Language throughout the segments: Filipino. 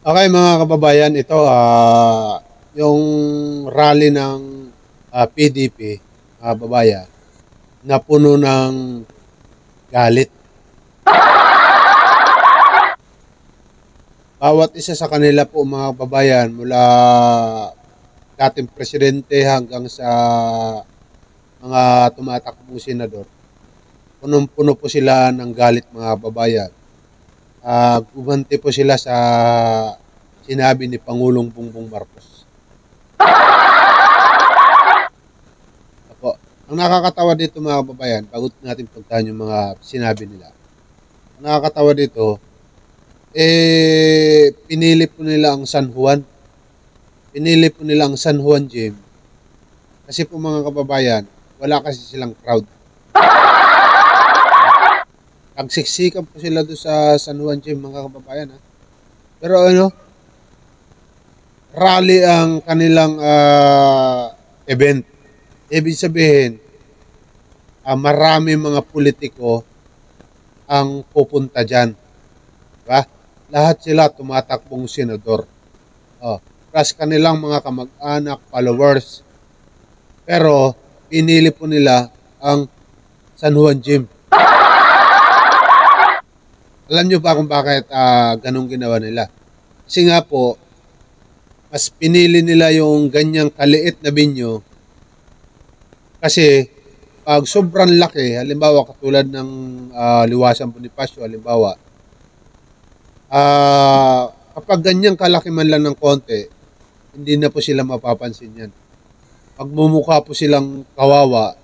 Okay mga kababayan, ito yung rally ng PDP, mga kababayan, na puno ng galit. Bawat isa sa kanila po mga kababayan, mula dating presidente hanggang sa mga tumatakbong senador, punong-puno po sila ng galit mga kababayan. Gumanti po sila sa sinabi ni Pangulong Bongbong Marcos. Opo. Ang nakakatawa dito mga kababayan, bago natin puntahan yung mga sinabi nila. Ang nakakatawa dito, pinili po nila ang San Juan. Pinili po nila ang San Juan Gym. Kasi po mga kababayan, wala kasi silang crowd. Nagsiksikan po sila doon sa San Juan Gym mga kababayan. Ha? Pero rally ang kanilang event. Ibig sabihin, marami mga politiko ang pupunta dyan. Diba? Lahat sila tumatakbong senador. Plus kanilang mga kamag-anak, followers. Pero pinili po nila ang San Juan Gym. Alam nyo ba kung bakit ganong ginawa nila? Kasi nga po, mas pinili nila yung ganyang kaliit na binyo kasi pag sobrang laki, halimbawa katulad ng Liwasan Bonifacio, halimbawa, kapag ganyang kalaki man lang ng konti, hindi na po sila mapapansin yan. Magmumukha po silang kawawa,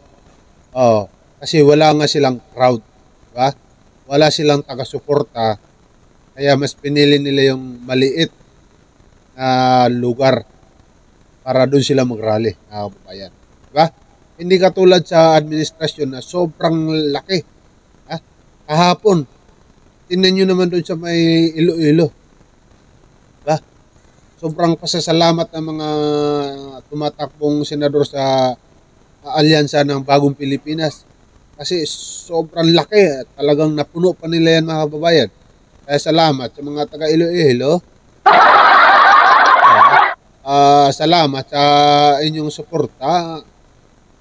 kasi wala nga silang crowd, diba? Wala silang taga-suporta, kaya mas pinili nila yung maliit na lugar para doon sila mag-rally, mga kababayan. Diba? Hindi katulad sa administrasyon na sobrang laki. Kahapon, tingnan nyo naman doon sa may Iloilo. Diba? Sobrang pasasalamat ng mga tumatakbong senador sa alyansa ng Bagong Pilipinas. Kasi sobrang laki. Talagang napuno pa nila yan mga kababayan. Kaya salamat sa mga taga Iloilo. Salamat sa inyong suporta.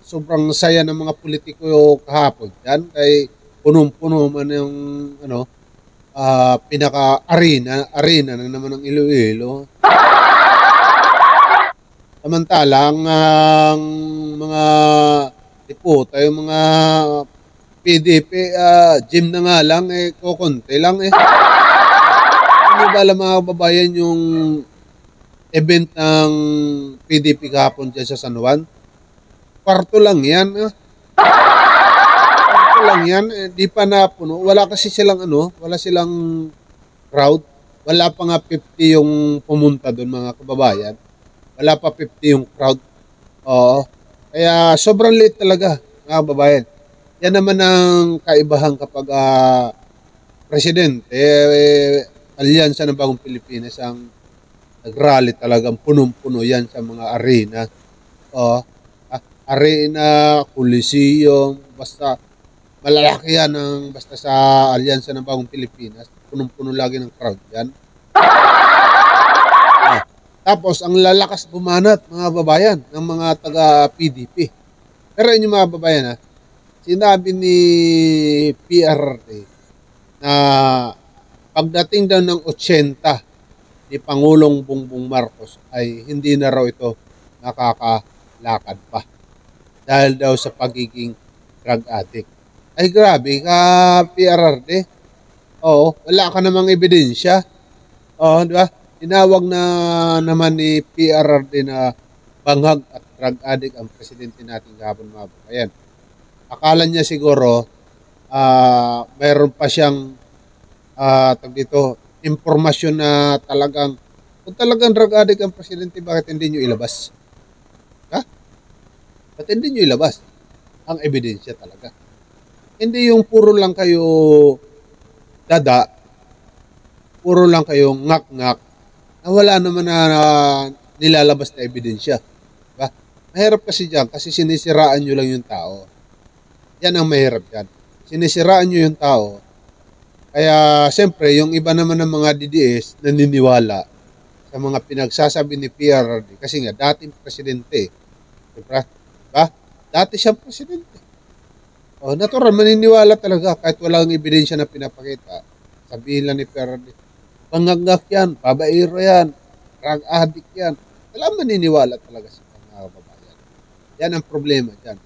Sobrang saya ng mga politiko kahapon dyan. Kay punong-puno man yung pinaka-arena na naman ng Iloilo. Samantalang ang mga diputa, yung mga PDP, gym na nga lang, kukunti lang Ano ba alam mga kababayan yung event ng PDP kahapon dyan sa San Juan? Kwarto lang yan. Kwarto lang yan. Di pa napuno. Wala kasi silang wala silang crowd. Wala pa nga 50 yung pumunta doon mga kababayan. Wala pa 50 yung crowd. Oo. Kaya sobrang liit talaga mga kababayan. Yan naman ang kaibahan kapag presidente, alyansa ng Bagong Pilipinas ang nag-rally talagang punong-puno yan sa mga arena. Arena, Coliseum, basta malalaki yan basta sa alyansa ng Bagong Pilipinas. Punong-puno lagi ng crowd yan. Tapos, ang lalakas bumanat, mga babayan, ng mga taga-PDP. Pero yun mga babayan, sinabi ni PRRD na pagdating daw ng 80 ni Pangulong Bongbong Marcos ay hindi na raw ito nakakalakad pa. Dahil daw sa pagiging drug addict. Ay grabe ka, PRRD. Oo, wala ka namang ebidensya. Oo, di ba? Tinawag na naman ni PRRD na banghag at drug addict ang presidente natin kahapon mga kababayan. Akala niya siguro mayroon pa siyang impormasyon na talagang kung talagang drug addict ang presidente, bakit hindi nyo ilabas? Bakit hindi nyo ilabas ang ebidensya talaga? Hindi yung puro lang kayo dada, puro lang kayo ngak-ngak, na wala naman na nilalabas na ebidensya. Diba? Mahirap kasi dyan kasi sinisiraan nyo lang yung tao. Yan ang mahirap dyan. Sinisiraan nyo yung tao. Kaya siyempre yung iba naman ng mga DDS naniniwala sa mga pinagsasabi ni PRRD kasi nga dating presidente, diba? Diba? Dati siyang presidente. Oh, natural maniniwala talaga kahit walang ebidensya na pinapakita. Sabihin lang ni PRRD, pangangak yan, babaero yan, drug addict yan. Wala maniniwala talaga sa mga babayan. Yan ang problema dyan.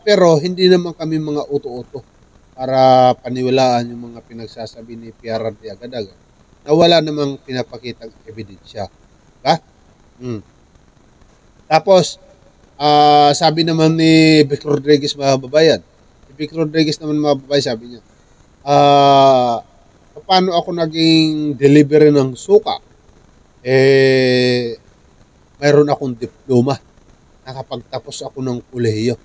Pero hindi naman kami mga uto-uto para paniwalaan yung mga pinagsasabi ni PRRD agad-agad na wala namang pinapakitang ebidensya. Diba? Tapos, sabi naman ni Vic Rodriguez mga babayan, si Vic Rodriguez naman mga babayan, sabi niya, paano ako naging delivery ng suka? Mayroon akong diploma. Nakapagtapos ako ng kolehiyo.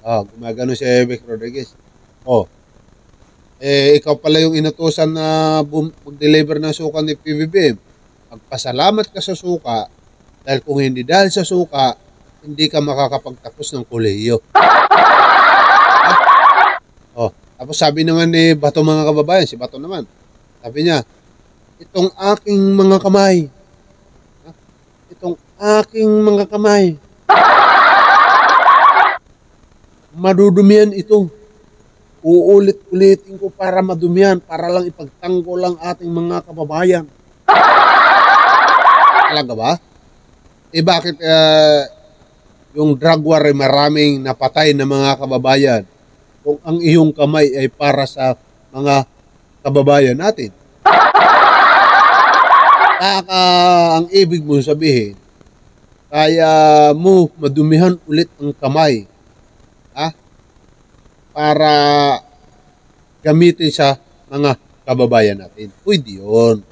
Gumagano si Vic Rodriguez. Ikaw pala yung inutusan na mag-deliver ng suka ni PBBM. Magpasalamat ka sa suka dahil kung hindi dahil sa suka, hindi ka makakapagtapos ng kolehiyo. Tapos sabi naman ni Bato mga kababayan, si Bato naman, sabi niya, itong aking mga kamay, madudumihan ito. Uulit-ulitin ko para madumihan, para lang ipagtanggol lang ating mga kababayan. Talaga ba? Bakit yung drug war ay maraming napatay na mga kababayan kung ang iyong kamay ay para sa mga kababayan natin? Ang ibig mo sabihin, kaya mo madumihan ulit ang kamay para gamitin sa mga kababayan natin. Pwede yun.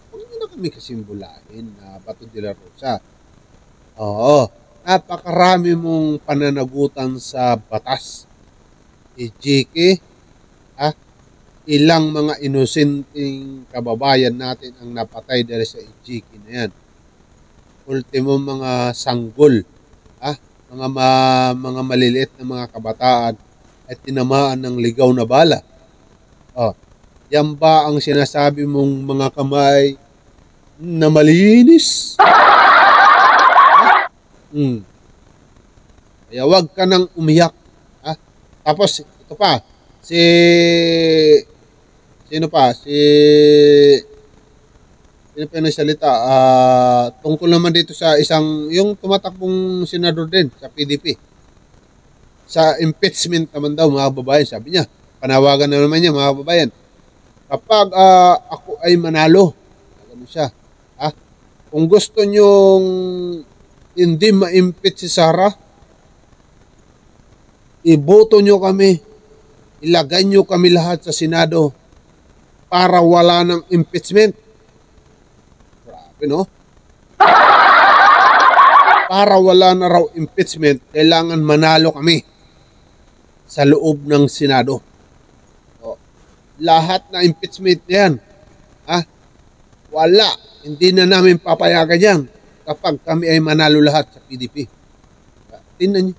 Huwag nyo na kami kasimbulahin na Bato de la Rosa. Oo. Napakarami mong pananagutan sa batas. JK, ilang mga inosenteng kababayan natin ang napatay dahil sa JK na yan. Ultimo mga sanggol, mga maliliit na mga kabataan ay tinamaan ng ligaw na bala. Yan ba ang sinasabi mong mga kamay na malinis? Kaya wag ka nang umiyak. Tapos ito pa, sino pa yung nagsalita tungkol naman dito sa yung tumatakbong senador din sa PDP. Sa impeachment naman daw mga babayan, sabi niya, panawagan na naman niya mga babayan, kapag ako ay manalo, ano siya, kung gusto nyong hindi ma-impeach si Sara, iboto nyo kami, ilagay nyo kami lahat sa Senado para wala ng impeachment. No? Para wala na raw impeachment, kailangan manalo kami sa loob ng Senado. Lahat na impeachment na yan, wala. Hindi na namin papayagan yan kapag kami ay manalo lahat sa PDP. Tingnan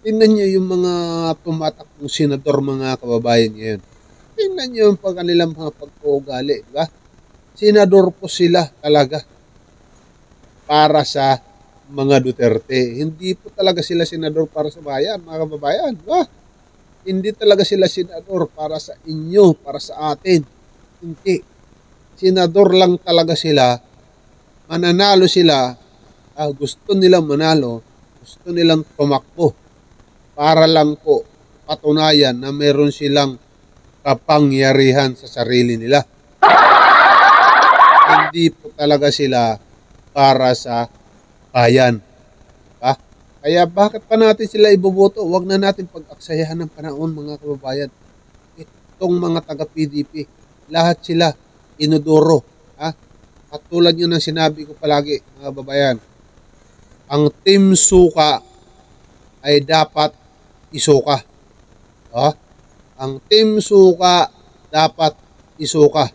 nyo yung mga tumatakbong senador, mga kababayan ngayon. Tingnan nyo yung kanilang mga pagkuugali, di ba? Senador po sila talaga para sa mga Duterte. Hindi po talaga sila senador para sa bayan, mga kababayan. Hindi talaga sila senador para sa inyo, para sa atin. Hindi. Senador lang talaga sila. Mananalo sila. Gusto nilang manalo. Gusto nilang tumakbo. Para lang po patunayan na meron silang kapangyarihan sa sarili nila. Hindi po talaga sila para sa bayan. Kaya bakit pa natin sila iboboto? Huwag na natin pag-aksayahan ng panahon, mga kababayan. Itong mga taga-PDP, lahat sila inodoro. At tulad yun ang sinabi ko palagi, mga kababayan, ang Team Suka ay dapat isuka. Ang Team Suka dapat isuka.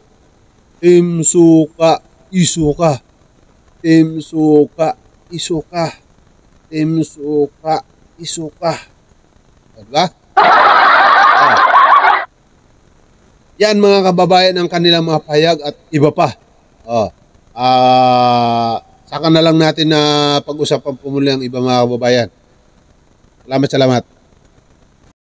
Team Suka, isuka. Team Suka, isuka. Team Suka, isuka. Diba? Yan mga kababayan ang kanilang mga pahayag at iba pa. Oh. Saka na lang natin na pag-usapan po muli ang iba mga kababayan. Salamat, salamat.